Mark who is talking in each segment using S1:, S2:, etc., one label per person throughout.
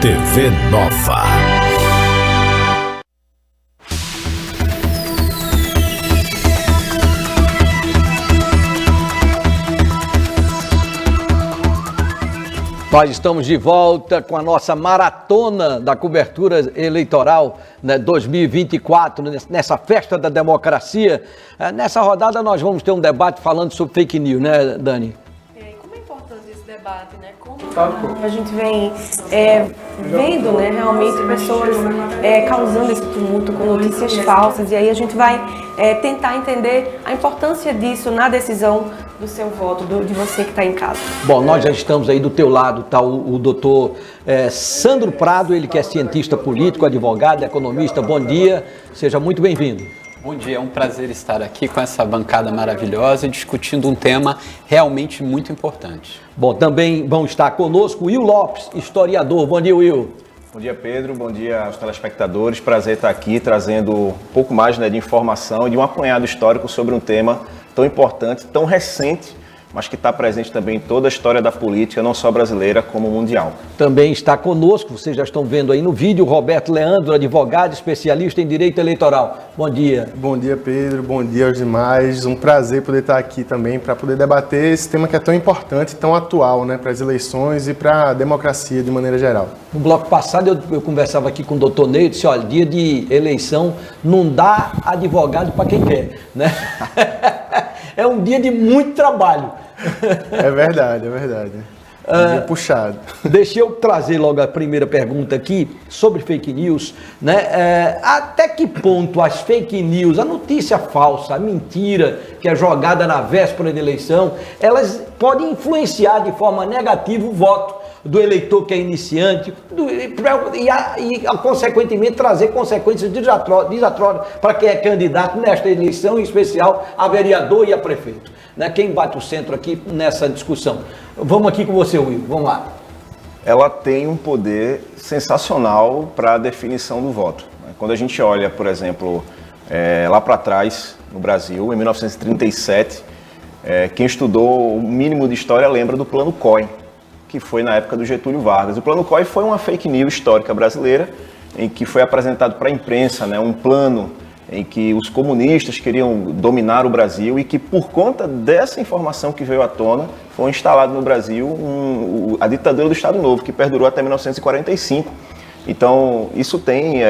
S1: TV Nova.
S2: Nós estamos de volta com a nossa maratona da cobertura eleitoral, né, 2024, nessa festa da democracia. Nessa rodada nós vamos ter um debate falando sobre fake news, né, Dani?
S3: Como é importante esse debate, né? Como a gente vem vendo, né, realmente pessoas causando esse tumulto com notícias falsas, e aí a gente vai tentar entender a importância disso na decisão do seu voto, de você que está em casa.
S2: Bom, nós já estamos aí do teu lado, tá o doutor Sandro Prado, ele que é cientista político, advogado, economista. Bom dia, seja muito bem-vindo.
S4: Bom dia, é um prazer estar aqui com essa bancada maravilhosa e discutindo um tema realmente muito importante.
S2: Bom, também vão estar conosco Will Lopes, historiador. Bom dia, Will.
S5: Bom dia, Pedro. Bom dia aos telespectadores. Prazer estar aqui trazendo um pouco mais, de informação e de um apanhado histórico sobre um tema tão importante, tão recente, mas que está presente também em toda a história da política, não só brasileira, como mundial.
S2: Também está conosco, vocês já estão vendo aí no vídeo, Roberto Leandro, advogado, especialista em direito eleitoral. Bom dia.
S6: Bom dia, Pedro. Bom dia aos demais. Um prazer poder estar aqui também para poder debater esse tema que é tão importante, tão atual, né, para as eleições e para a democracia de maneira geral.
S2: No bloco passado eu conversava aqui com o doutor Ney, disse, olha, dia de eleição não dá advogado para quem quer, né? É um dia de muito trabalho.
S6: É verdade, é verdade. Um dia puxado.
S2: Deixa eu trazer logo a primeira pergunta aqui sobre fake news, né? Até que ponto as fake news, a notícia falsa, a mentira que é jogada na véspera da eleição, elas podem influenciar de forma negativa o voto do eleitor que é iniciante e consequentemente trazer consequências desastrosas para quem é candidato nesta eleição, em especial a vereador e a prefeito, né? Quem bate o centro aqui nessa discussão? Vamos aqui com você, Will, vamos lá.
S5: Ela tem um poder sensacional para a definição do voto. Quando a gente olha, por exemplo, lá para trás, no Brasil, em 1937, quem estudou o mínimo de história lembra do Plano COI, que foi na época do Getúlio Vargas. O Plano COI foi uma fake news histórica brasileira, em que foi apresentado para a imprensa, né, um plano em que os comunistas queriam dominar o Brasil e que, por conta dessa informação que veio à tona, foi instalado no Brasil a ditadura do Estado Novo, que perdurou até 1945. Então, isso tem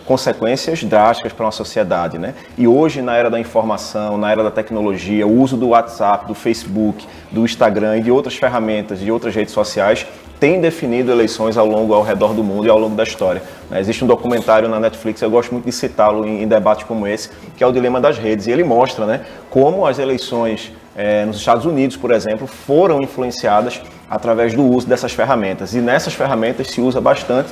S5: consequências drásticas para uma sociedade, né? E hoje, na era da informação, na era da tecnologia, o uso do WhatsApp, do Facebook, do Instagram e de outras ferramentas, de outras redes sociais, tem definido eleições ao redor do mundo e ao longo da história. Existe um documentário na Netflix, eu gosto muito de citá-lo em debates como esse, que é o Dilema das Redes. E ele mostra, né, como as eleições nos Estados Unidos, por exemplo, foram influenciadas através do uso dessas ferramentas. E nessas ferramentas se usa bastante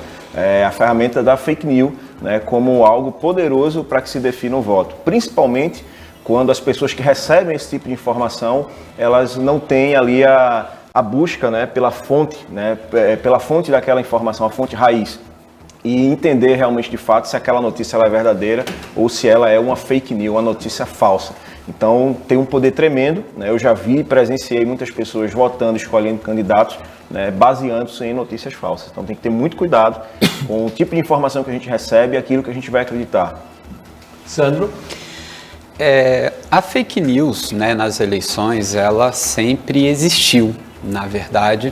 S5: a ferramenta da fake news, né, como algo poderoso para que se defina o voto. Principalmente quando as pessoas que recebem esse tipo de informação, elas não têm ali a busca, né, pela fonte daquela informação, a fonte raiz. E entender realmente de fato se aquela notícia ela é verdadeira ou se ela é uma fake news, uma notícia falsa. Então tem um poder tremendo, né? Eu já vi e presenciei muitas pessoas votando, escolhendo candidatos, né, baseando-se em notícias falsas. Então tem que ter muito cuidado com o tipo de informação que a gente recebe e aquilo que a gente vai acreditar.
S2: Sandro?
S4: A fake news, né, nas eleições, ela sempre existiu, na verdade.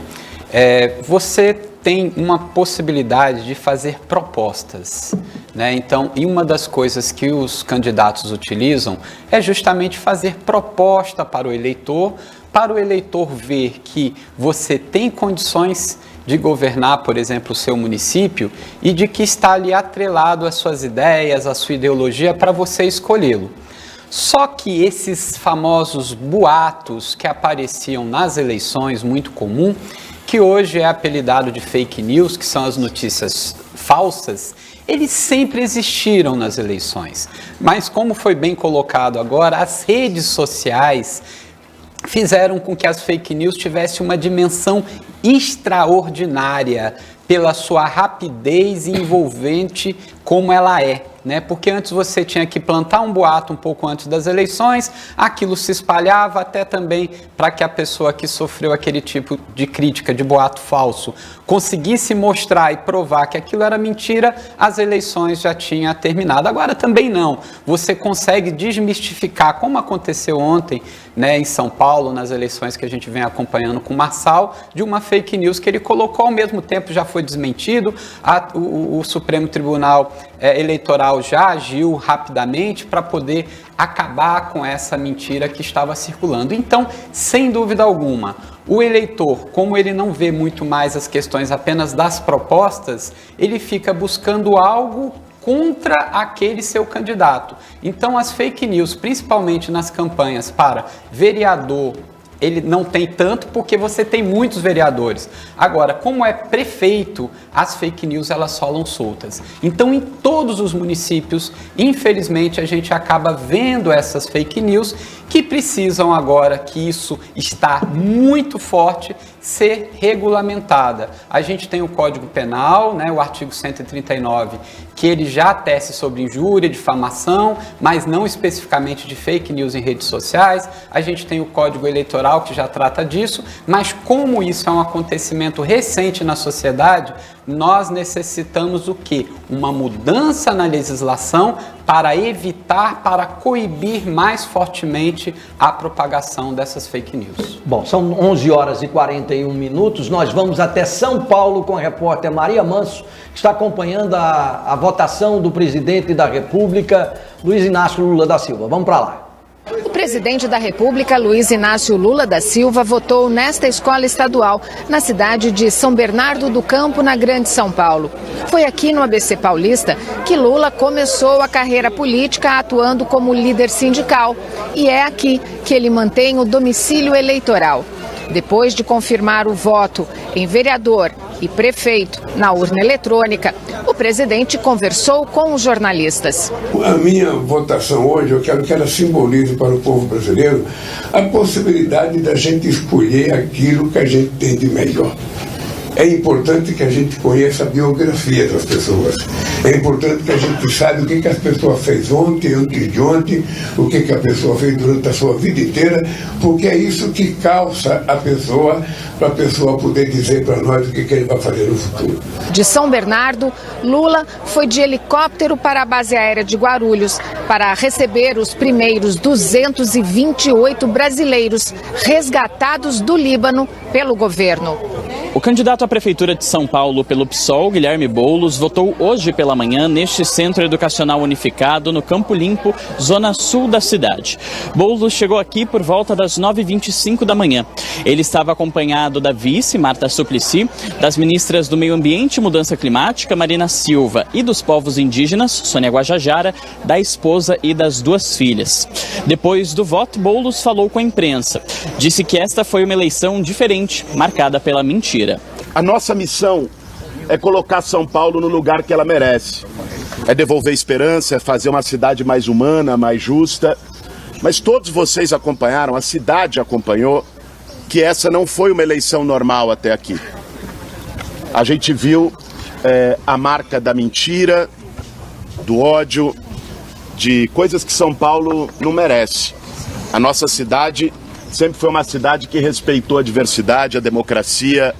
S4: Você tem uma possibilidade de fazer propostas, né? Então, e uma das coisas que os candidatos utilizam é justamente fazer proposta para o eleitor ver que você tem condições de governar, por exemplo, o seu município e de que está ali atrelado às suas ideias, à sua ideologia para você escolhê-lo. Só que esses famosos boatos que apareciam nas eleições, muito comum, que hoje é apelidado de fake news, que são as notícias falsas, eles sempre existiram nas eleições. Mas como foi bem colocado agora, as redes sociais fizeram com que as fake news tivessem uma dimensão extraordinária pela sua rapidez e envolvente como ela é, né? Porque antes você tinha que plantar um boato um pouco antes das eleições, aquilo se espalhava até também para que a pessoa que sofreu aquele tipo de crítica, de boato falso, conseguisse mostrar e provar que aquilo era mentira, as eleições já tinham terminado. Agora também não, você consegue desmistificar, como aconteceu ontem, né, em São Paulo, nas eleições que a gente vem acompanhando com o Marçal, de uma fake news que ele colocou, ao mesmo tempo já foi desmentido, o Supremo Tribunal Eleitoral já agiu rapidamente para poder acabar com essa mentira que estava circulando. Então, sem dúvida alguma, o eleitor, como ele não vê muito mais as questões apenas das propostas, ele fica buscando algo contra aquele seu candidato. Então, as fake news, principalmente nas campanhas para vereador, ele não tem tanto porque você tem muitos vereadores. Agora, como é prefeito, as fake news elas rolam soltas. Então, em todos os municípios, infelizmente, a gente acaba vendo essas fake news que precisam agora, que isso está muito forte, ser regulamentada. A gente tem o Código Penal, né, o artigo 139, que ele já tece sobre injúria, difamação, mas não especificamente de fake news em redes sociais. A gente tem o Código Eleitoral, que já trata disso, mas como isso é um acontecimento recente na sociedade, nós necessitamos o quê? Uma mudança na legislação para evitar, para coibir mais fortemente a propagação dessas fake news.
S2: Bom, são 11 horas e 41 minutos, nós vamos até São Paulo com a repórter Maria Manso, que está acompanhando a votação do presidente da República, Luiz Inácio Lula da Silva. Vamos para lá.
S1: O presidente da República, Luiz Inácio Lula da Silva, votou nesta escola estadual, na cidade de São Bernardo do Campo, na Grande São Paulo. Foi aqui no ABC Paulista que Lula começou a carreira política atuando como líder sindical. E é aqui que ele mantém o domicílio eleitoral. Depois de confirmar o voto em vereador e prefeito na urna eletrônica, o presidente conversou com os jornalistas.
S7: A minha votação hoje, eu quero que ela simbolize para o povo brasileiro a possibilidade da gente escolher aquilo que a gente tem de melhor. É importante que a gente conheça a biografia das pessoas. É importante que a gente saiba o que as pessoas fez ontem, antes de ontem, o que a pessoa fez durante a sua vida inteira, porque é isso que calça a pessoa, para a pessoa poder dizer para nós o que ele vai fazer no futuro.
S1: De São Bernardo, Lula foi de helicóptero para a base aérea de Guarulhos para receber os primeiros 228 brasileiros resgatados do Líbano pelo governo.
S8: O candidato à Prefeitura de São Paulo pelo PSOL, Guilherme Boulos, votou hoje pela manhã neste Centro Educacional Unificado, no Campo Limpo, zona sul da cidade. Boulos chegou aqui por volta das 9h25 da manhã. Ele estava acompanhado da vice, Marta Suplicy, das ministras do Meio Ambiente e Mudança Climática, Marina Silva, e dos povos indígenas, Sônia Guajajara, da esposa e das duas filhas. Depois do voto, Boulos falou com a imprensa. Disse que esta foi uma eleição diferente, marcada pela mentira.
S9: A nossa missão é colocar São Paulo no lugar que ela merece. É devolver esperança, é fazer uma cidade mais humana, mais justa. Mas todos vocês acompanharam, a cidade acompanhou, que essa não foi uma eleição normal até aqui. A gente viu a marca da mentira, do ódio, de coisas que São Paulo não merece. A nossa cidade sempre foi uma cidade que respeitou a diversidade, a democracia,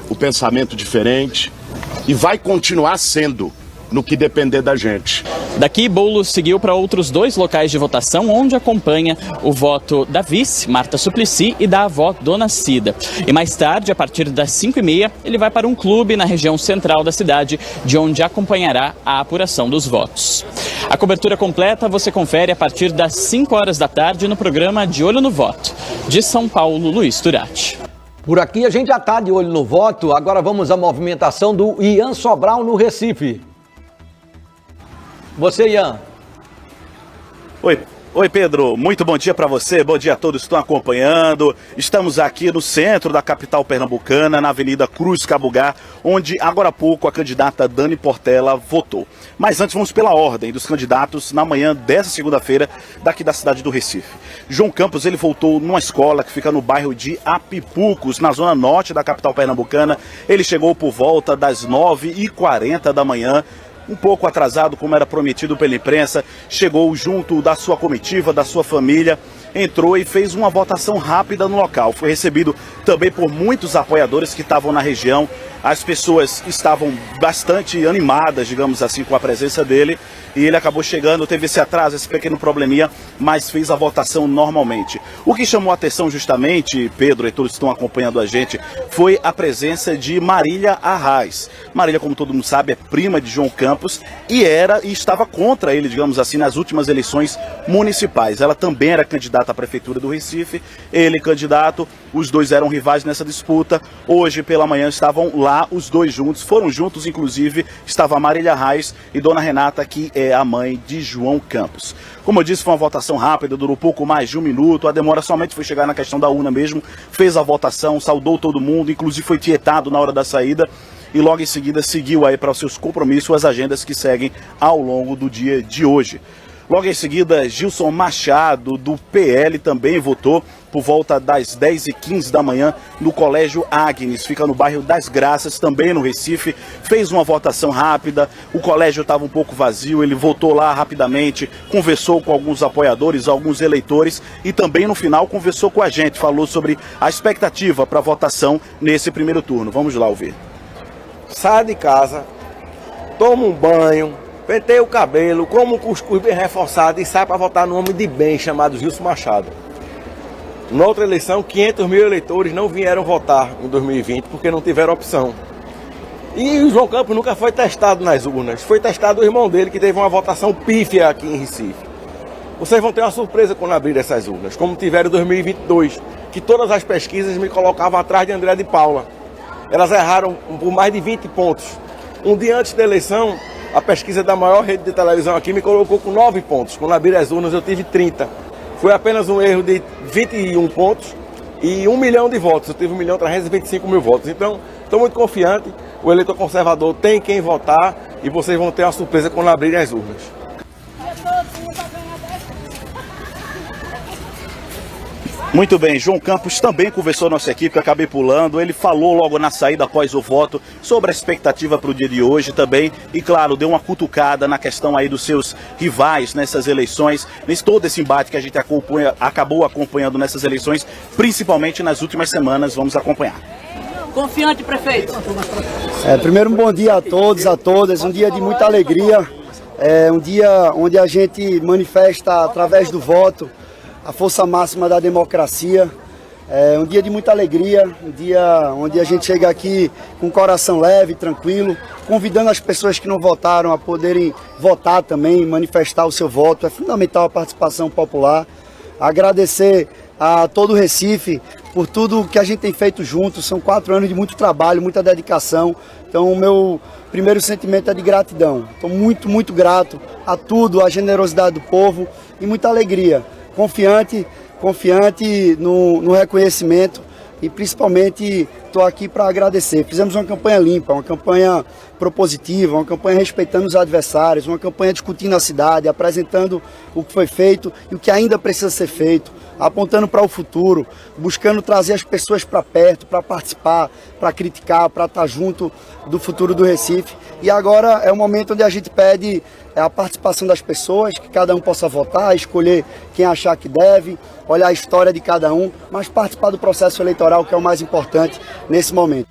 S9: o pensamento diferente, e vai continuar sendo, no que depender da gente.
S8: Daqui, Boulos seguiu para outros 2 locais de votação, onde acompanha o voto da vice, Marta Suplicy, e da avó, Dona Cida. E mais tarde, a partir das 5h30, ele vai para um clube na região central da cidade, de onde acompanhará a apuração dos votos. A cobertura completa você confere a partir das 5 horas da tarde no programa De Olho no Voto. De São Paulo, Luiz Turati.
S2: Por aqui a gente já está de olho no voto, agora vamos à movimentação do Ian Sobral no Recife. Você, Ian.
S10: Oi, Pedro. Muito bom dia para você, bom dia a todos que estão acompanhando. Estamos aqui no centro da capital pernambucana, na Avenida Cruz Cabugá, onde agora há pouco a candidata Dani Portela votou. Mas antes vamos pela ordem dos candidatos na manhã dessa segunda-feira, daqui da cidade do Recife. João Campos, ele votou numa escola que fica no bairro de Apipucos, na zona norte da capital pernambucana. Ele chegou por volta das 9h40 da manhã. um pouco atrasado, como era prometido pela imprensa, chegou junto da sua comitiva, da sua família, entrou e fez uma votação rápida no local. Foi recebido também por muitos apoiadores que estavam na região. As pessoas estavam bastante animadas, digamos assim, com a presença dele. E ele acabou chegando, teve esse atraso, esse pequeno probleminha, mas fez a votação normalmente. O que chamou a atenção justamente, Pedro e todos que estão acompanhando a gente, foi a presença de Marília Arraes. Marília, como todo mundo sabe, é prima de João Campos e estava contra ele, digamos assim, nas últimas eleições municipais. Ela também era candidata à Prefeitura do Recife, ele candidato, os dois eram rivais nessa disputa. Hoje pela manhã estavam lá os dois juntos, foram juntos inclusive, estava a Marília Arraes e Dona Renata, que é a mãe de João Campos. Como eu disse, foi uma votação rápida, durou pouco mais de 1 minuto, a demora somente foi chegar na questão da urna mesmo, fez a votação, saudou todo mundo, inclusive foi tietado na hora da saída e logo em seguida seguiu aí para os seus compromissos, as agendas que seguem ao longo do dia de hoje. Logo em seguida, Gilson Machado, do PL, também votou por volta das 10h15 da manhã no Colégio Agnes, fica no bairro das Graças, também no Recife, fez uma votação rápida, o colégio estava um pouco vazio, ele votou lá rapidamente, conversou com alguns apoiadores, alguns eleitores e também no final conversou com a gente, falou sobre a expectativa para a votação nesse primeiro turno. Vamos lá ouvir.
S11: Sai de casa, toma um banho, penteia o cabelo, come um cuscuz bem reforçado e sai para votar no homem de bem chamado Gilson Machado. Na outra eleição, 500 mil eleitores não vieram votar em 2020 porque não tiveram opção. E o João Campos nunca foi testado nas urnas, foi testado o irmão dele que teve uma votação pífia aqui em Recife. Vocês vão ter uma surpresa quando abrir essas urnas, como tiveram em 2022, que todas as pesquisas me colocavam atrás de André de Paula. Elas erraram por mais de 20 pontos. Um dia antes da eleição, a pesquisa da maior rede de televisão aqui me colocou com 9 pontos. Quando abrir as urnas eu tive 30. Foi apenas um erro de 21 pontos e 1 milhão de votos. Eu tive 1.325.000 votos. Então, estou muito confiante. O eleitor conservador tem quem votar e vocês vão ter uma surpresa quando abrirem as urnas.
S10: Muito bem, João Campos também conversou com a nossa equipe, acabei pulando, ele falou logo na saída após o voto sobre a expectativa para o dia de hoje também e claro, deu uma cutucada na questão aí dos seus rivais nessas eleições, nesse todo esse embate que a gente acabou acompanhando nessas eleições, principalmente nas últimas semanas, vamos acompanhar.
S12: Confiante, prefeito.
S13: Primeiro um bom dia a todos, a todas, um dia de muita alegria, um dia onde a gente manifesta através do voto a força máxima da democracia. É um dia de muita alegria, um dia onde a gente chega aqui com o coração leve, tranquilo, convidando as pessoas que não votaram a poderem votar também, manifestar o seu voto. É fundamental a participação popular. Agradecer a todo o Recife por tudo que a gente tem feito juntos. São 4 anos de muito trabalho, muita dedicação. Então o meu primeiro sentimento é de gratidão. Estou muito, muito grato a tudo, a generosidade do povo e muita alegria. Confiante no reconhecimento e principalmente estou aqui para agradecer. Fizemos uma campanha limpa, uma campanha propositiva, uma campanha respeitando os adversários, uma campanha discutindo a cidade, apresentando o que foi feito e o que ainda precisa ser feito, apontando para o futuro, buscando trazer as pessoas para perto, para participar, para criticar, para estar junto do futuro do Recife. E agora é o momento onde a gente pede a participação das pessoas, que cada um possa votar, escolher quem achar que deve, olhar a história de cada um, mas participar do processo eleitoral, que é o mais importante nesse momento.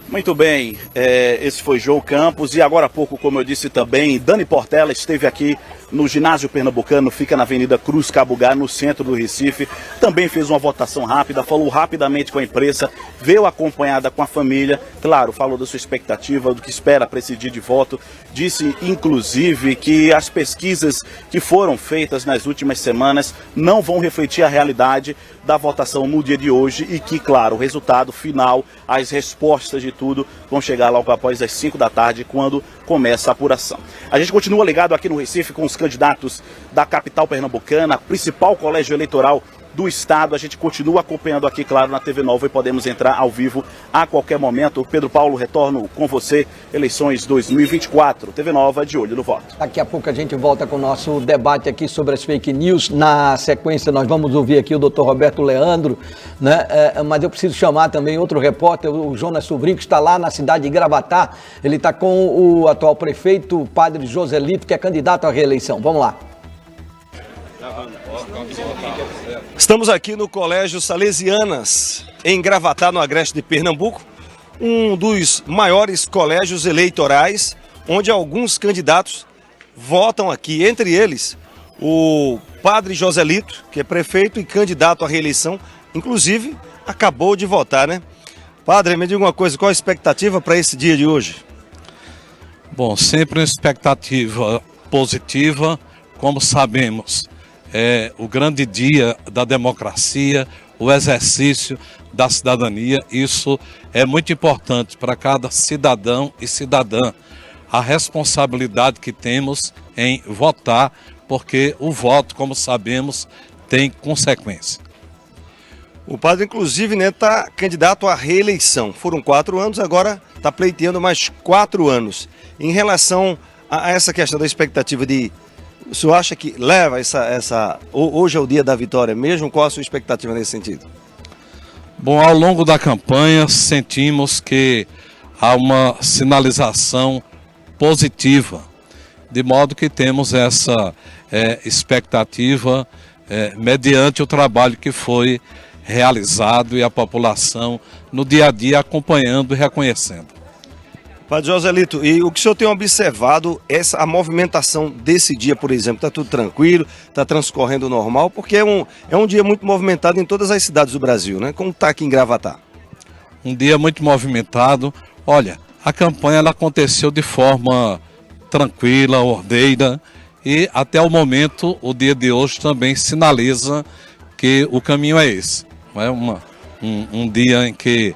S10: Muito bem, esse foi João Campos e agora há pouco, como eu disse também, Dani Portela esteve aqui no ginásio pernambucano, fica na Avenida Cruz Cabugá, no centro do Recife, também fez uma votação rápida, falou rapidamente com a imprensa, veio acompanhada com a família, claro, falou da sua expectativa, do que espera para esse dia de voto, disse inclusive que as pesquisas que foram feitas nas últimas semanas não vão refletir a realidade da votação no dia de hoje e que, claro, o resultado final, as respostas de tudo vão chegar logo após as 5 da tarde, quando começa a apuração. A gente continua ligado aqui no Recife com os candidatos da capital pernambucana, principal colégio eleitoral do estado. A gente continua acompanhando aqui, claro, na TV Nova, e podemos entrar ao vivo a qualquer momento. Pedro Paulo, retorno com você. Eleições 2024, TV Nova, de olho no voto.
S2: Daqui a pouco a gente volta com o nosso debate aqui sobre as fake news. Na sequência, nós vamos ouvir aqui o doutor Roberto Leandro, né? Mas eu preciso chamar também outro repórter, o Jonas Sobrinho, que está lá na cidade de Gravatá. Ele está com o atual prefeito, o padre Joselito, que é candidato à reeleição. Vamos lá.
S14: Estamos aqui no Colégio Salesianas, em Gravatá, no Agreste de Pernambuco, um dos maiores colégios eleitorais, onde alguns candidatos votam aqui, entre eles o padre Joselito, que é prefeito e candidato à reeleição, inclusive acabou de votar, né? Padre, me diga uma coisa, qual a expectativa para esse dia de hoje?
S15: Bom, sempre uma expectativa positiva, como sabemos, é o grande dia da democracia, o exercício da cidadania. Isso é muito importante para cada cidadão e cidadã, a responsabilidade que temos em votar, porque o voto, como sabemos, tem consequência.
S14: O padre, inclusive, né, está candidato à reeleição. Foram 4 anos, agora está pleiteando mais 4 anos. Em relação a essa questão da expectativa de... O senhor acha que leva hoje é o dia da vitória mesmo? Qual a sua expectativa nesse sentido?
S15: Bom, ao longo da campanha sentimos que há uma sinalização positiva, de modo que temos essa expectativa mediante o trabalho que foi realizado e a população no dia a dia acompanhando e reconhecendo.
S14: Padre Joselito, e o que o senhor tem observado, a movimentação desse dia, por exemplo, está tudo tranquilo, está transcorrendo normal, porque é um dia muito movimentado em todas as cidades do Brasil, né? Como está aqui em Gravatá?
S15: Um dia muito movimentado. Olha, a campanha ela aconteceu de forma tranquila, ordeira, e até o momento, o dia de hoje também sinaliza que o caminho é esse. É um dia em que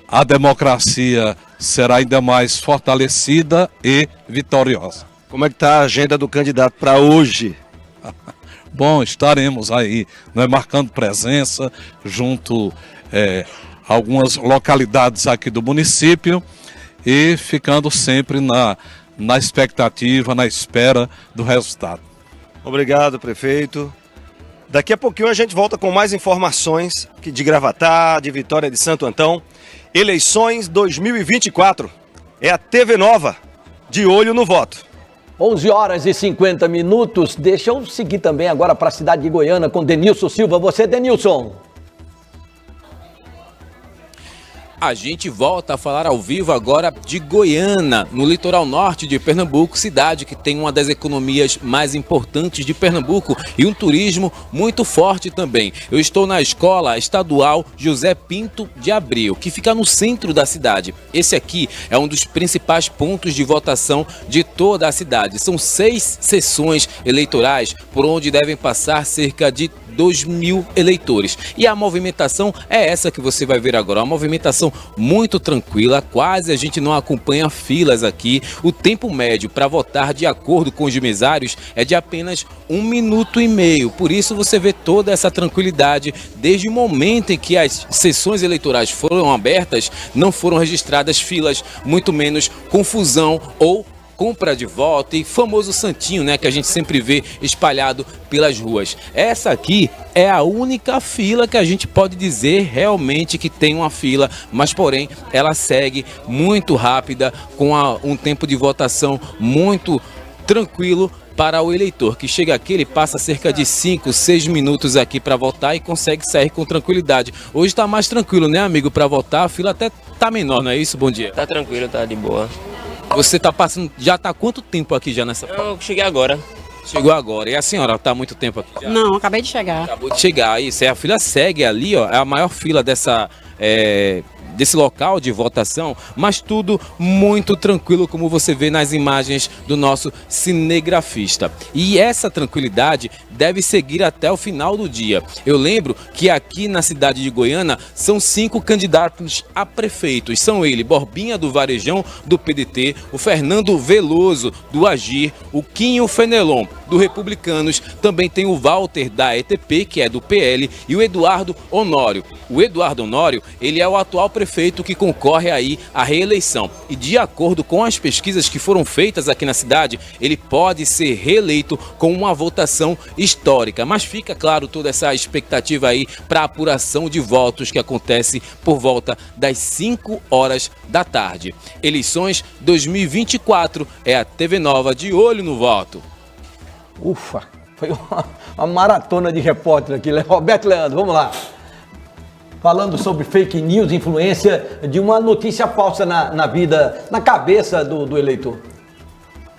S15: a democracia será ainda mais fortalecida e vitoriosa.
S14: Como é que está a agenda do candidato para hoje?
S15: Bom, estaremos aí, né, marcando presença junto a algumas localidades aqui do município e ficando sempre na expectativa, na espera do resultado.
S14: Obrigado, prefeito. Daqui a pouquinho a gente volta com mais informações de Gravatá, de Vitória de Santo Antão. Eleições 2024. É a TV Nova, de olho no voto.
S2: 11h50. Deixa eu seguir também agora para a cidade de Goiânia com Denilson Silva. Você, Denilson.
S16: A gente volta a falar ao vivo agora de Goiânia, no litoral norte de Pernambuco, cidade que tem uma das economias mais importantes de Pernambuco e um turismo muito forte também. Eu estou na Escola Estadual José Pinto de Abreu, que fica no centro da cidade. Esse aqui é um dos principais pontos de votação de toda a cidade. São 6 sessões eleitorais por onde devem passar cerca de 2.000 eleitores. E a movimentação é essa que você vai ver agora, uma movimentação muito tranquila, quase a gente não acompanha filas aqui. O tempo médio para votar, de acordo com os mesários, é de apenas 1 minuto e meio. Por isso você vê toda essa tranquilidade. Desde o momento em que as sessões eleitorais foram abertas, não foram registradas filas, muito menos confusão ou compra de voto e famoso santinho, né, que a gente sempre vê espalhado pelas ruas. Essa aqui é a única fila que a gente pode dizer realmente que tem uma fila, mas porém ela segue muito rápida, com um tempo de votação muito tranquilo para o eleitor que chega aqui. Ele passa cerca de 5, 6 minutos aqui para votar e consegue sair com tranquilidade. Hoje está mais tranquilo, né, amigo, para votar? A fila até tá menor, não é isso? Bom dia.
S17: Tá tranquilo, tá de boa.
S16: Você tá passando, já tá há quanto tempo aqui já nessa?
S17: Eu cheguei agora.
S16: Chegou agora. E a senhora tá há muito tempo aqui já?
S18: Não, acabei de chegar.
S16: Acabou de chegar. Isso, a fila segue ali, ó, é a maior fila desse local de votação, mas tudo muito tranquilo, como você vê nas imagens do nosso cinegrafista. E essa tranquilidade deve seguir até o final do dia. Eu lembro que aqui na cidade de Goiânia são 5 candidatos a prefeitos. São ele, Borbinha do Varejão, do PDT, o Fernando Veloso, do Agir, o Quinho Fenelon, do Republicanos, também tem o Walter da ETP, que é do PL, e o Eduardo Honório. O Eduardo Honório, ele é o atual prefeito que concorre aí à reeleição. E de acordo com as pesquisas que foram feitas aqui na cidade, ele pode ser reeleito com uma votação histórica. Mas fica claro toda essa expectativa aí para a apuração de votos que acontece por volta das 5 horas da tarde. Eleições 2024 é a TV Nova de olho no voto.
S2: Ufa, foi uma maratona de repórter aqui. Roberto Leandro, vamos lá. Falando sobre fake news, influência de uma notícia falsa na vida, na cabeça do eleitor.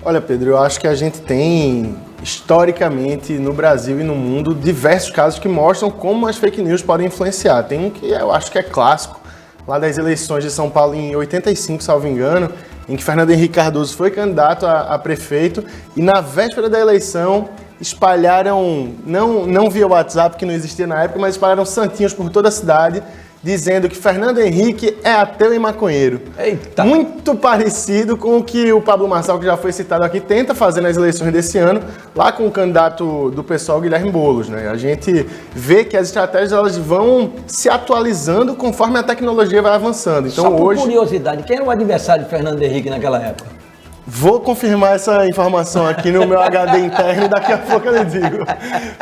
S6: Olha, Pedro, eu acho que a gente tem, historicamente, no Brasil e no mundo, diversos casos que mostram como as fake news podem influenciar. Tem um que eu acho que é clássico, lá das eleições de São Paulo em 85, salvo engano, em que Fernando Henrique Cardoso foi candidato a prefeito e na véspera da eleição espalharam, não via WhatsApp, que não existia na época, mas espalharam santinhos por toda a cidade, dizendo que Fernando Henrique é ateu e maconheiro.
S2: Eita.
S6: Muito parecido com o que o Pablo Marçal, que já foi citado aqui, tenta fazer nas eleições desse ano, lá com o candidato do PSOL, Guilherme Boulos, né? A gente vê que as estratégias elas vão se atualizando conforme a tecnologia vai avançando. Então,
S2: só por curiosidade, quem era o adversário de Fernando Henrique naquela época?
S6: Vou confirmar essa informação aqui no meu HD interno e daqui a pouco eu lhe digo.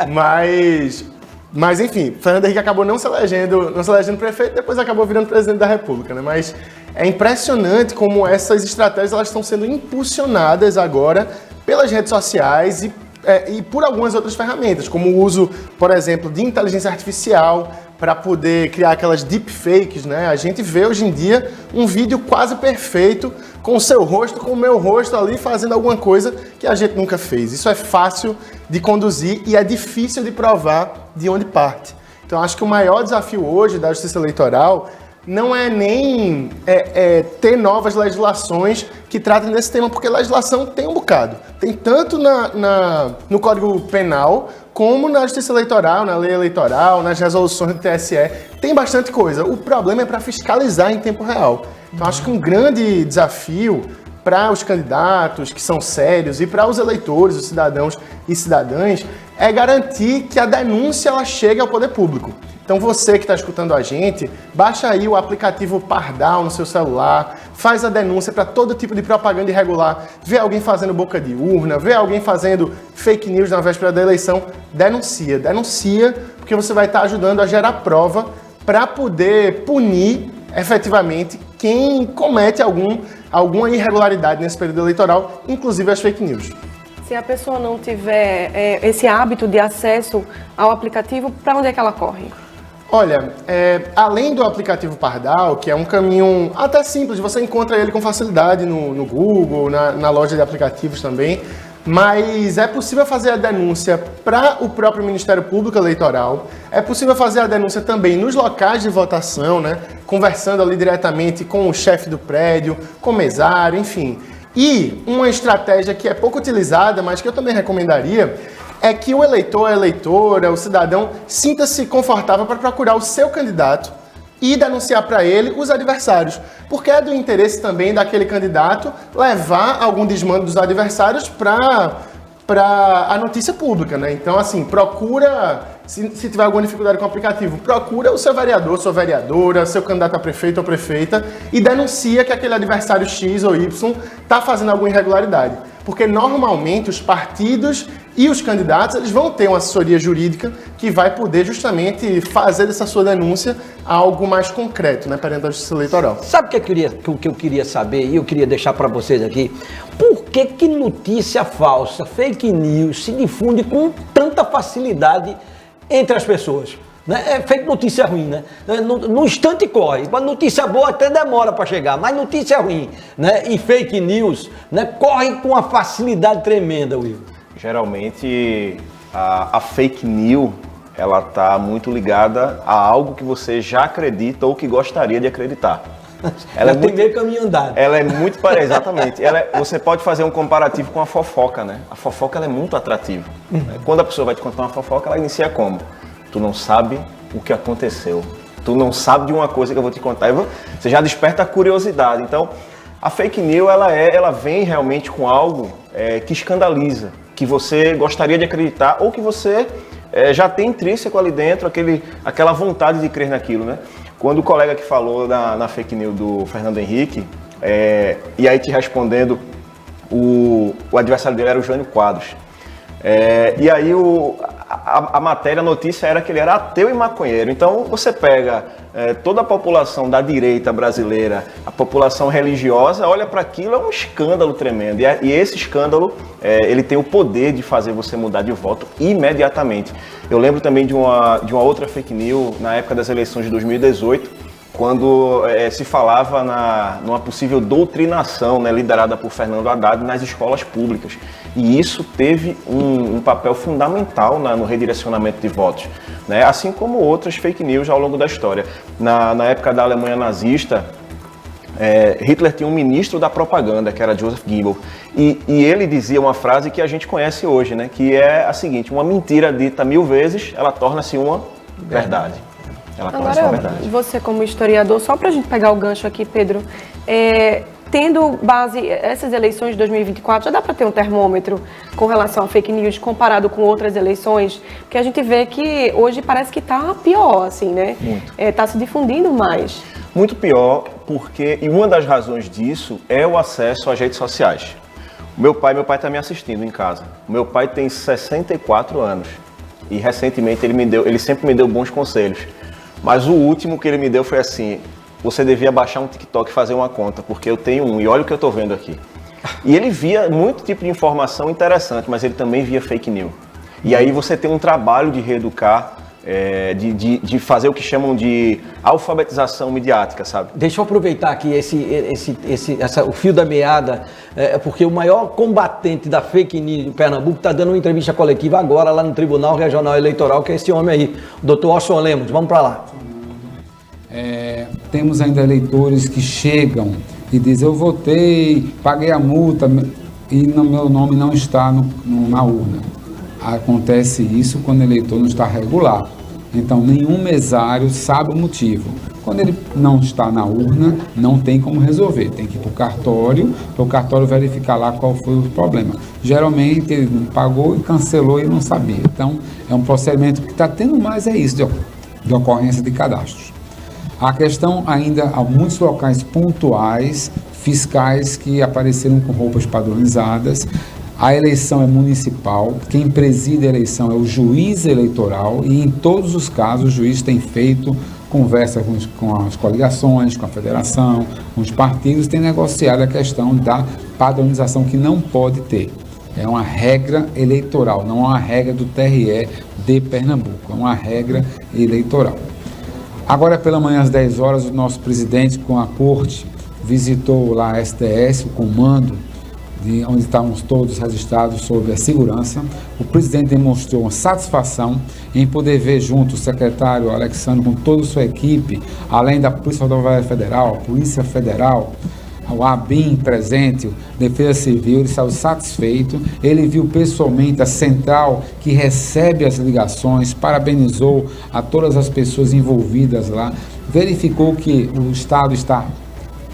S6: Mas enfim, Fernando Henrique acabou não se elegendo prefeito, depois acabou virando presidente da República, né? Mas é impressionante como essas estratégias elas estão sendo impulsionadas agora pelas redes sociais e por algumas outras ferramentas, como o uso, por exemplo, de inteligência artificial para poder criar aquelas deepfakes, né? A gente vê hoje em dia um vídeo quase perfeito com o seu rosto, com o meu rosto ali fazendo alguma coisa que a gente nunca fez. Isso é fácil de conduzir e é difícil de provar de onde parte. Então acho que o maior desafio hoje da Justiça Eleitoral não é nem ter novas legislações que tratem desse tema, porque legislação tem um bocado. Tem tanto no Código Penal, como na Justiça Eleitoral, na Lei Eleitoral, nas resoluções do TSE. Tem bastante coisa. O problema é para fiscalizar em tempo real. Então acho que um grande desafio para os candidatos que são sérios e para os eleitores, os cidadãos e cidadãs, é garantir que a denúncia ela chegue ao poder público. Então você que está escutando a gente, baixa aí o aplicativo Pardal no seu celular, faz a denúncia para todo tipo de propaganda irregular, vê alguém fazendo boca de urna, vê alguém fazendo fake news na véspera da eleição, denuncia, porque você vai estar ajudando a gerar prova para poder punir efetivamente quem comete alguma irregularidade nesse período eleitoral, inclusive as fake news.
S3: Se a pessoa não tiver esse hábito de acesso ao aplicativo, para onde é que ela corre?
S6: Olha, além do aplicativo Pardal, que é um caminho até simples, você encontra ele com facilidade no Google, na loja de aplicativos também, mas é possível fazer a denúncia para o próprio Ministério Público Eleitoral, é possível fazer a denúncia também nos locais de votação, né, conversando ali diretamente com o chefe do prédio, com o mesário, enfim. E uma estratégia que é pouco utilizada, mas que eu também recomendaria, é que o eleitor, a eleitora, o cidadão sinta-se confortável para procurar o seu candidato e denunciar para ele os adversários. Porque é do interesse também daquele candidato levar algum desmando dos adversários para a notícia pública, né? Então, assim, procura, se tiver alguma dificuldade com o aplicativo, procura o seu vereador, sua vereadora, seu candidato a prefeito ou prefeita e denuncia que aquele adversário X ou Y está fazendo alguma irregularidade. Porque normalmente os partidos e os candidatos eles vão ter uma assessoria jurídica que vai poder justamente fazer dessa sua denúncia algo mais concreto, né, perante a Justiça Eleitoral.
S2: Sabe o que eu queria saber e eu queria deixar para vocês aqui? Por que notícia falsa, fake news, se difunde com tanta facilidade entre as pessoas? Né? Fake notícia ruim, né? No instante corre. Notícia boa até demora para chegar, mas notícia ruim, né? E fake news, né? Corre com uma facilidade tremenda, Will.
S5: Geralmente a fake news ela está muito ligada a algo que você já acredita ou que gostaria de acreditar.
S2: Ela tem meio caminho andado.
S5: Ela é muito exatamente. Você pode fazer um comparativo com a fofoca, né? A fofoca ela é muito atrativa. Quando a pessoa vai te contar uma fofoca, ela inicia como? Tu não sabe o que aconteceu. Tu não sabe de uma coisa que eu vou te contar. Você já desperta a curiosidade. Então, a fake news ela vem realmente com algo que escandaliza, que você gostaria de acreditar ou que você já tem intrínseco ali dentro, aquela vontade de crer naquilo, né? Quando o colega que falou na fake news do Fernando Henrique, e aí te respondendo, o adversário dele era o Jânio Quadros. E aí a matéria, a notícia era que ele era ateu e maconheiro. Então você pega toda a população da direita brasileira, a população religiosa, olha para aquilo, é um escândalo tremendo. E esse escândalo, ele tem o poder de fazer você mudar de voto imediatamente. Eu lembro também de uma outra fake news na época das eleições de 2018, quando se falava numa possível doutrinação, né, liderada por Fernando Haddad nas escolas públicas. E isso teve um papel fundamental no redirecionamento de votos, né, assim como outras fake news ao longo da história. Na época da Alemanha nazista, Hitler tinha um ministro da propaganda, que era Joseph Goebbels, e ele dizia uma frase que a gente conhece hoje, né, que é a seguinte: uma mentira dita 1000 vezes, ela torna-se uma verdade.
S3: Agora, você como historiador, só para a gente pegar o gancho aqui, Pedro, tendo base, essas eleições de 2024, já dá para ter um termômetro com relação a fake news comparado com outras eleições? Porque a gente vê que hoje parece que está pior, assim, né?
S5: Muito.
S3: Está se difundindo mais.
S5: Muito pior, e uma das razões disso é o acesso às redes sociais. Meu pai está me assistindo em casa. Meu pai tem 64 anos e recentemente ele sempre me deu bons conselhos. Mas o último que ele me deu foi assim: você devia baixar um TikTok e fazer uma conta, porque eu tenho um e olha o que eu estou vendo aqui. E ele via muito tipo de informação interessante, mas ele também via fake news. E aí você tem um trabalho de reeducar, de fazer o que chamam de alfabetização midiática, sabe?
S2: Deixa eu aproveitar aqui o fio da meada, porque o maior combatente da fake news em Pernambuco está dando uma entrevista coletiva agora lá no Tribunal Regional Eleitoral, que é esse homem aí, o doutor Orson Lemos. Vamos para lá.
S18: Temos ainda eleitores que chegam e dizem: eu votei, paguei a multa e meu nome não está na urna. Acontece isso quando o eleitor não está regular. Então, nenhum mesário sabe o motivo. Quando ele não está na urna, não tem como resolver. Tem que ir para o cartório verificar lá qual foi o problema. Geralmente, ele não pagou e cancelou e não sabia. Então, é um procedimento que está tendo mais isso de ocorrência de cadastros. A questão ainda, há muitos locais pontuais, fiscais que apareceram com roupas padronizadas. A eleição é municipal, quem preside a eleição é o juiz eleitoral e em todos os casos o juiz tem feito conversa com as coligações, com a federação, com os partidos, tem negociado a questão da padronização que não pode ter. É uma regra eleitoral, não é uma regra do TRE de Pernambuco, é uma regra eleitoral. Agora pela manhã às 10 horas o nosso presidente com a corte visitou lá a SDS, o comando, onde estávamos todos registrados sobre a segurança. O presidente demonstrou uma satisfação em poder ver junto o secretário Alexandre com toda a sua equipe, além da Polícia Rodoviária Federal, a Polícia Federal, o ABIN presente, Defesa Civil. Ele saiu satisfeito. Ele viu pessoalmente a central que recebe as ligações, parabenizou a todas as pessoas envolvidas lá, verificou que o Estado está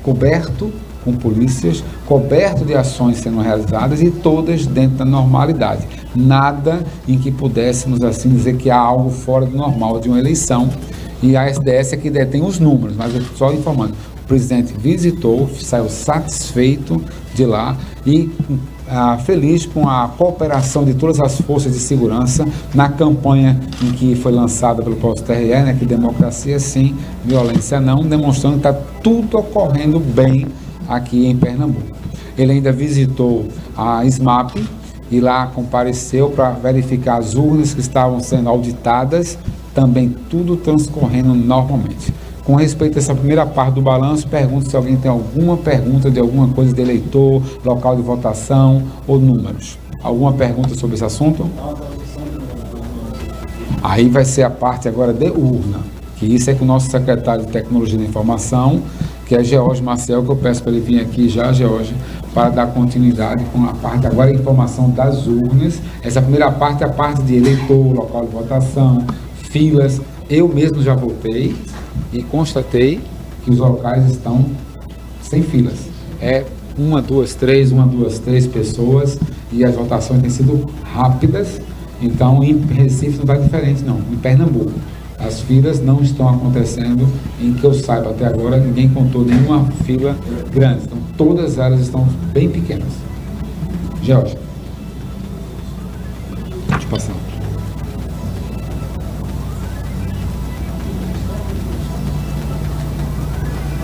S18: coberto com polícias, coberto de ações sendo realizadas e todas dentro da normalidade. Nada em que pudéssemos assim dizer que há algo fora do normal de uma eleição. E a SDS é que detém os números, mas eu estou só informando. O presidente visitou, saiu satisfeito de lá e feliz com a cooperação de todas as forças de segurança na campanha em que foi lançada pelo próprio TRE, né, que democracia sim, violência não, demonstrando que está tudo ocorrendo bem aqui em Pernambuco. Ele ainda visitou a SMAP e lá compareceu para verificar as urnas que estavam sendo auditadas, também tudo transcorrendo normalmente. Com respeito a essa primeira parte do balanço, pergunto se alguém tem alguma pergunta de alguma coisa de eleitor, local de votação ou números. Alguma pergunta sobre esse assunto? Aí vai ser a parte agora de urna, que isso é com o nosso secretário de Tecnologia da Informação, que é George Marcel, que eu peço para ele vir aqui já, George, para dar continuidade com a parte agora de informação das urnas. Essa primeira parte é a parte de eleitor, local de votação, filas. Eu mesmo já votei e constatei que os locais estão sem filas. É 1, 2, 3 pessoas e as votações têm sido rápidas. Então, em Recife não vai diferente, não. Em Pernambuco, as filas não estão acontecendo, em que eu saiba até agora, ninguém contou nenhuma fila grande. Então, todas elas estão bem pequenas. George. Pode passar.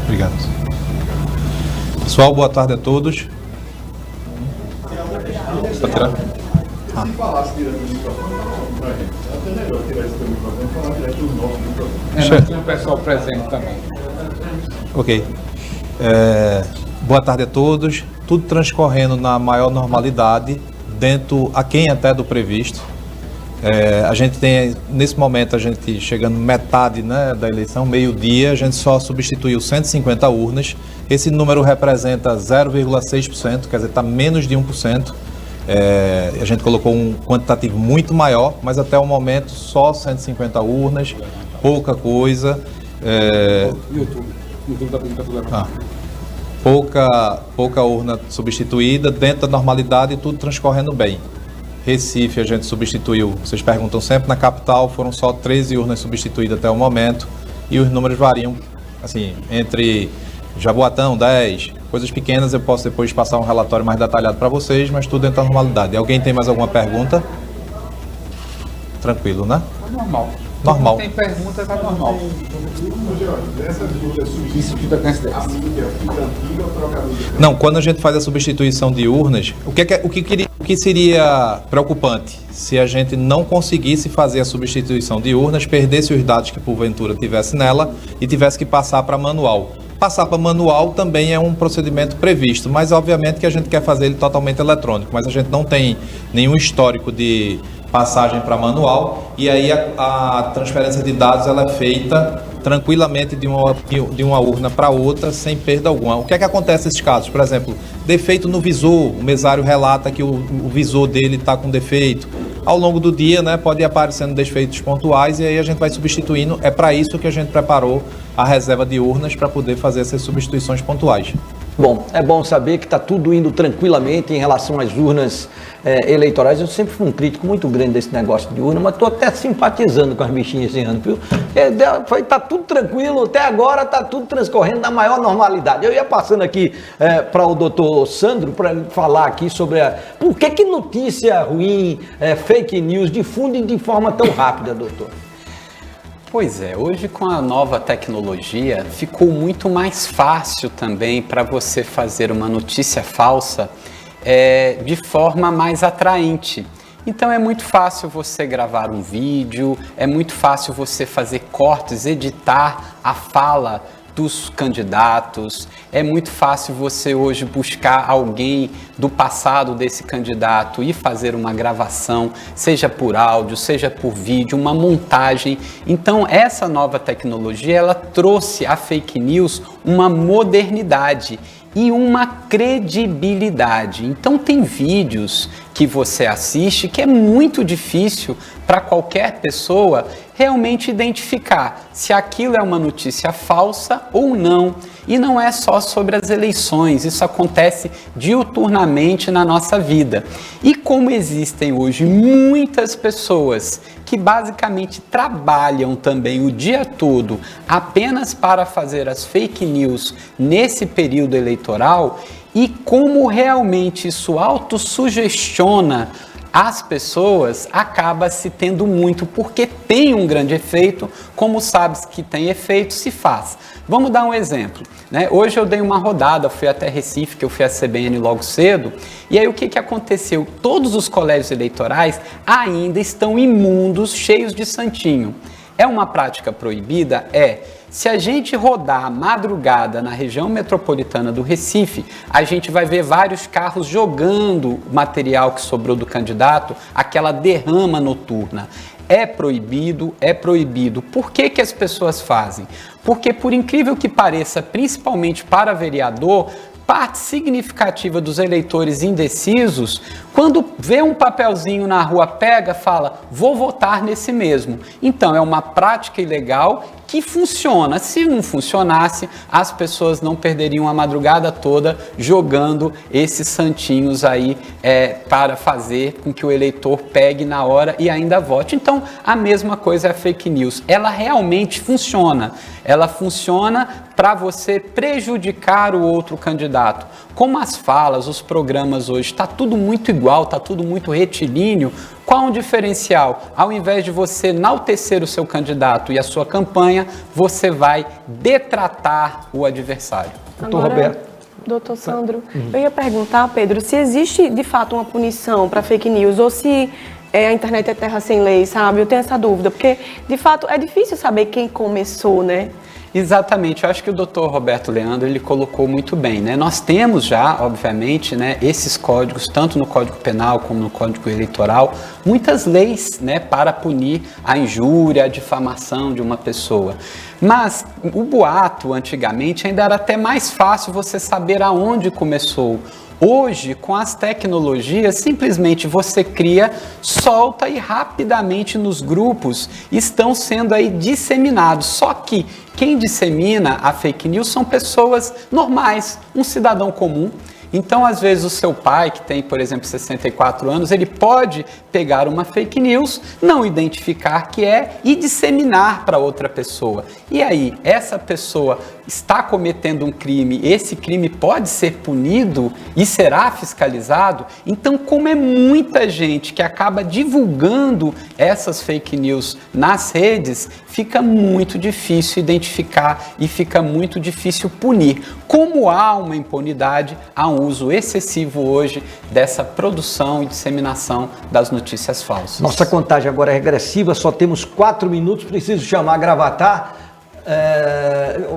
S19: Obrigado. Pessoal, boa tarde a todos. Pode tirar?
S20: Se falasse direto do microfone, pra gente. É até melhor tirar esse teu microfone e falar direto do nosso microfone.
S18: Nós temos o pessoal presente também.
S19: Ok. Boa tarde a todos. Tudo transcorrendo na maior normalidade, aquém até do previsto. A gente tem, nesse momento, a gente chegando metade, né, da eleição, meio-dia, a gente só substituiu 150 urnas. Esse número representa 0,6%, quer dizer, está menos de 1%. A gente colocou um quantitativo muito maior, mas até o momento só 150 urnas, pouca coisa. YouTube está pedindo para tu levar. Pouca urna substituída, dentro da normalidade e tudo transcorrendo bem. Recife a gente substituiu, vocês perguntam sempre, na capital foram só 13 urnas substituídas até o momento e os números variam, assim, entre Jaboatão, 10, coisas pequenas, eu posso depois passar um relatório mais detalhado para vocês, mas tudo dentro da normalidade. Alguém tem mais alguma pergunta? Tranquilo, né?
S18: Normal.
S19: Normal.
S18: Tem pergunta, tá normal.
S19: Não, quando a gente faz a substituição de urnas, o que seria preocupante? Se a gente não conseguisse fazer a substituição de urnas, perdesse os dados que porventura tivesse nela e tivesse que passar para manual. Passar para manual também é um procedimento previsto, mas obviamente que a gente quer fazer ele totalmente eletrônico, mas a gente não tem nenhum histórico de passagem para manual e aí a transferência de dados ela é feita tranquilamente de uma urna para outra sem perda alguma. O que é que acontece nesses casos? Por exemplo, defeito no visor, o mesário relata que o visor dele está com defeito. Ao longo do dia, né, pode ir aparecendo defeitos pontuais e aí a gente vai substituindo. É para isso que a gente preparou a reserva de urnas para poder fazer essas substituições pontuais.
S2: Bom, é bom saber que está tudo indo tranquilamente em relação às urnas eleitorais. Eu sempre fui um crítico muito grande desse negócio de urna, mas estou até simpatizando com as bichinhas esse ano, viu? Está tudo tranquilo, até agora está tudo transcorrendo na maior normalidade. Eu ia passando aqui para o doutor Sandro para falar aqui sobre por que notícia ruim, fake news difundem de forma tão rápida, doutor?
S4: Pois é, hoje com a nova tecnologia ficou muito mais fácil também para você fazer uma notícia falsa de forma mais atraente. Então é muito fácil você gravar um vídeo, é muito fácil você fazer cortes, editar a fala dos candidatos, é muito fácil você hoje buscar alguém do passado desse candidato e fazer uma gravação, seja por áudio, seja por vídeo, uma montagem. Então essa nova tecnologia, ela trouxe à fake news uma modernidade e uma credibilidade. Então tem vídeos que você assiste que é muito difícil para qualquer pessoa realmente identificar se aquilo é uma notícia falsa ou não. E não é só sobre as eleições, isso acontece diuturnamente na nossa vida. E como existem hoje muitas pessoas que basicamente trabalham também o dia todo apenas para fazer as fake news nesse período eleitoral, e como realmente isso autossugestiona as pessoas, acaba se tendo muito, porque tem um grande efeito, como sabes que tem efeito, se faz. Vamos dar um exemplo, né? Hoje eu dei uma rodada, fui até Recife, que eu fui à CBN logo cedo, e aí o que aconteceu? Todos os colégios eleitorais ainda estão imundos, cheios de santinho. É uma prática proibida? Se a gente rodar a madrugada na região metropolitana do Recife, a gente vai ver vários carros jogando material que sobrou do candidato, aquela derrama noturna. é proibido, é proibido. Por que que as pessoas fazem? Porque, por incrível que pareça, principalmente para vereador, parte significativa dos eleitores indecisos, quando vê um papelzinho na rua, pega, fala, vou votar nesse mesmo. Então, é uma prática ilegal que funciona. Se não funcionasse, as pessoas não perderiam a madrugada toda jogando esses santinhos aí para fazer com que o eleitor pegue na hora e ainda vote. Então, a mesma coisa é a fake news. Ela realmente funciona. Ela funciona para você prejudicar o outro candidato. Como as falas, os programas hoje, está tudo muito igual, está tudo muito retilíneo, qual o diferencial? Ao invés de você enaltecer o seu candidato e a sua campanha, você vai detratar o adversário.
S3: Doutor Roberto. Doutor Sandro, eu ia perguntar, Pedro, se existe de fato uma punição para fake news ou se a internet é terra sem lei, sabe? Eu tenho essa dúvida, porque de fato é difícil saber quem começou, né?
S4: Exatamente, eu acho que o Dr. Roberto Leandro ele colocou muito bem, né? Nós temos já, obviamente, né, esses códigos, tanto no Código Penal como no Código Eleitoral, muitas leis, né, para punir a injúria, a difamação de uma pessoa. Mas o boato, antigamente, ainda era até mais fácil você saber aonde começou. Hoje, com as tecnologias, simplesmente você cria, solta e rapidamente nos grupos estão sendo aí disseminados. Só que quem dissemina a fake news são pessoas normais, um cidadão comum. Então, às vezes, o seu pai, que tem, por exemplo, 64 anos, ele pode pegar uma fake news, não identificar que é e disseminar para outra pessoa. E aí, essa pessoa está cometendo um crime, esse crime pode ser punido e será fiscalizado? Então, como é muita gente que acaba divulgando essas fake news nas redes, fica muito difícil identificar e fica muito difícil punir. Como há uma impunidade, há um uso excessivo hoje dessa produção e disseminação das notícias falsas.
S2: Nossa contagem agora é regressiva, só temos 4 minutos, preciso chamar Gravatar.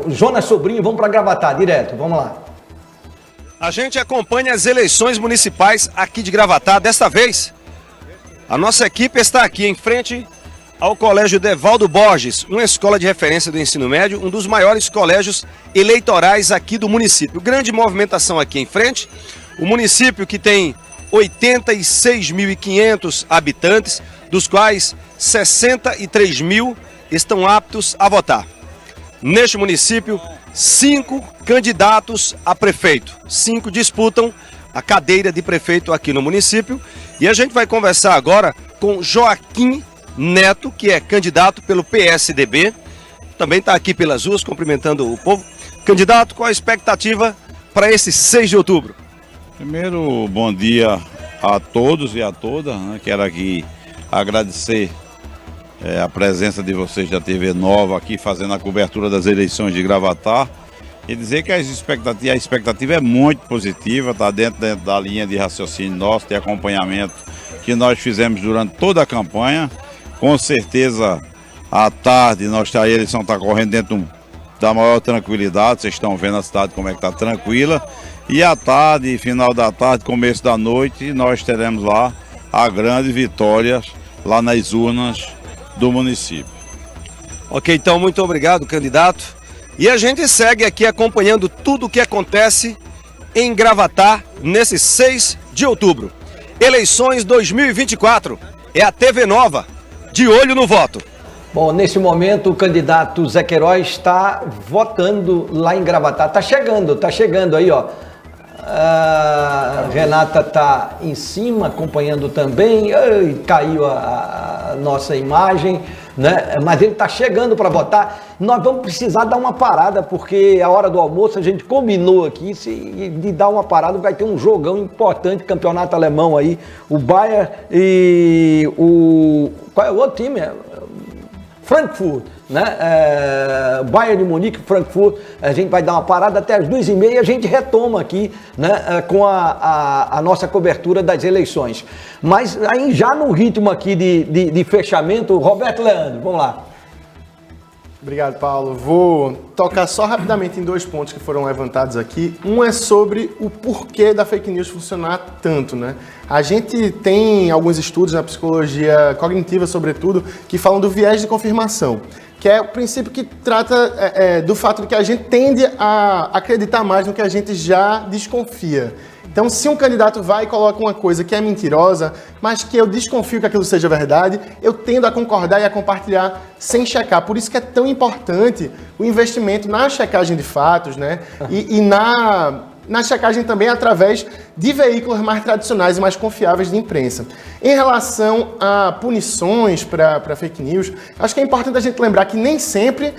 S2: Jonas Sobrinho, vamos para Gravatar, direto, vamos lá.
S14: A gente acompanha as eleições municipais aqui de Gravatar. Desta vez, a nossa equipe está aqui em frente ao Colégio Devaldo Borges, uma escola de referência do ensino médio, um dos maiores colégios eleitorais aqui do município. Grande movimentação aqui em frente. O município que tem 86.500 habitantes, dos quais 63 mil estão aptos a votar. Neste município, 5 candidatos a prefeito. 5 disputam a cadeira de prefeito aqui no município. E a gente vai conversar agora com Joaquim Neto, que é candidato pelo PSDB. Também está aqui pelas ruas cumprimentando o povo. Candidato, qual a expectativa para esse 6 de outubro?
S21: Primeiro, bom dia a todos e a todas, né? Quero aqui agradecer a presença de vocês da TV Nova aqui fazendo a cobertura das eleições de Gravatar e dizer que a expectativa é muito positiva, está dentro da linha de raciocínio nosso, de acompanhamento que nós fizemos durante toda a campanha. Com certeza, à tarde, a eleição está correndo dentro da maior tranquilidade, vocês estão vendo a cidade como é que está tranquila. E à tarde, final da tarde, começo da noite, nós teremos lá a grande vitória lá nas urnas do município.
S14: Ok, então muito obrigado, candidato. E a gente segue aqui acompanhando tudo o que acontece em Gravatar nesse 6 de outubro. Eleições 2024. É a TV Nova, de olho no voto.
S2: Bom, nesse momento o candidato Zé Queiroz está votando lá em Gravatar. Tá chegando aí, ó. A Renata está em cima, acompanhando também. Ai, caiu a nossa imagem, né? Mas ele está chegando para votar. Nós vamos precisar dar uma parada, porque a hora do almoço a gente combinou aqui de dar uma parada. Vai ter um jogão importante, campeonato alemão aí. O Bayern e o... Qual é o outro time? Frankfurt, né? Bayern de Munique, Frankfurt. A gente vai dar uma parada até as 2h30 e a gente retoma aqui, né, com a nossa cobertura das eleições. Mas aí já no ritmo aqui de fechamento, Roberto Leandro, vamos lá.
S6: Obrigado, Paulo. Vou tocar só rapidamente em 2 pontos que foram levantados aqui. Um é sobre o porquê da fake news funcionar tanto, né? A gente tem alguns estudos na psicologia cognitiva, sobretudo, que falam do viés de confirmação, que é o princípio que trata do fato de que a gente tende a acreditar mais no que a gente já desconfia. Então, se um candidato vai e coloca uma coisa que é mentirosa, mas que eu desconfio que aquilo seja verdade, eu tendo a concordar e a compartilhar sem checar. Por isso que é tão importante o investimento na checagem de fatos, né? E na checagem também através de veículos mais tradicionais e mais confiáveis de imprensa. Em relação a punições para fake news, acho que é importante a gente lembrar que nem sempre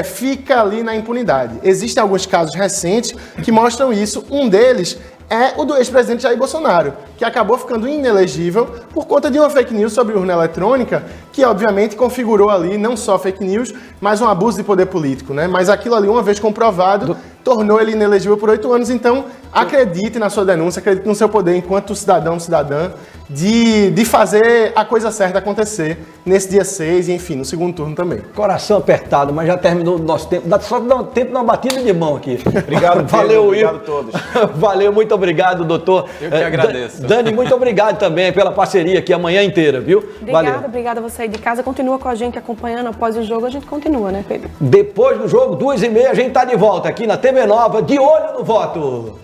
S6: fica ali na impunidade. Existem alguns casos recentes que mostram isso. Um deles é o do ex-presidente Jair Bolsonaro, que acabou ficando inelegível por conta de uma fake news sobre urna eletrônica, que obviamente configurou ali não só fake news, mas um abuso de poder político, né? Mas aquilo ali, uma vez comprovado, tornou ele inelegível por 8 anos. Então, acredite na sua denúncia, acredite no seu poder enquanto cidadão, cidadã, de fazer a coisa certa acontecer nesse dia 6 e, enfim, no segundo turno também.
S2: Coração apertado, mas já terminou o nosso tempo. Dá só dar um tempo na batida de mão aqui.
S5: Obrigado, Pedro.
S2: Valeu,
S5: obrigado
S2: Will.
S5: a todos.
S2: Valeu, muito obrigado, doutor.
S4: Eu que agradeço.
S2: Dani, muito obrigado também pela parceria aqui a manhã inteira, viu?
S3: Obrigada a você aí de casa. Continua com a gente acompanhando após o jogo. A gente continua, né, Pedro?
S2: Depois do jogo, 2h30, a gente tá de volta aqui na TV Nova, de olho no voto.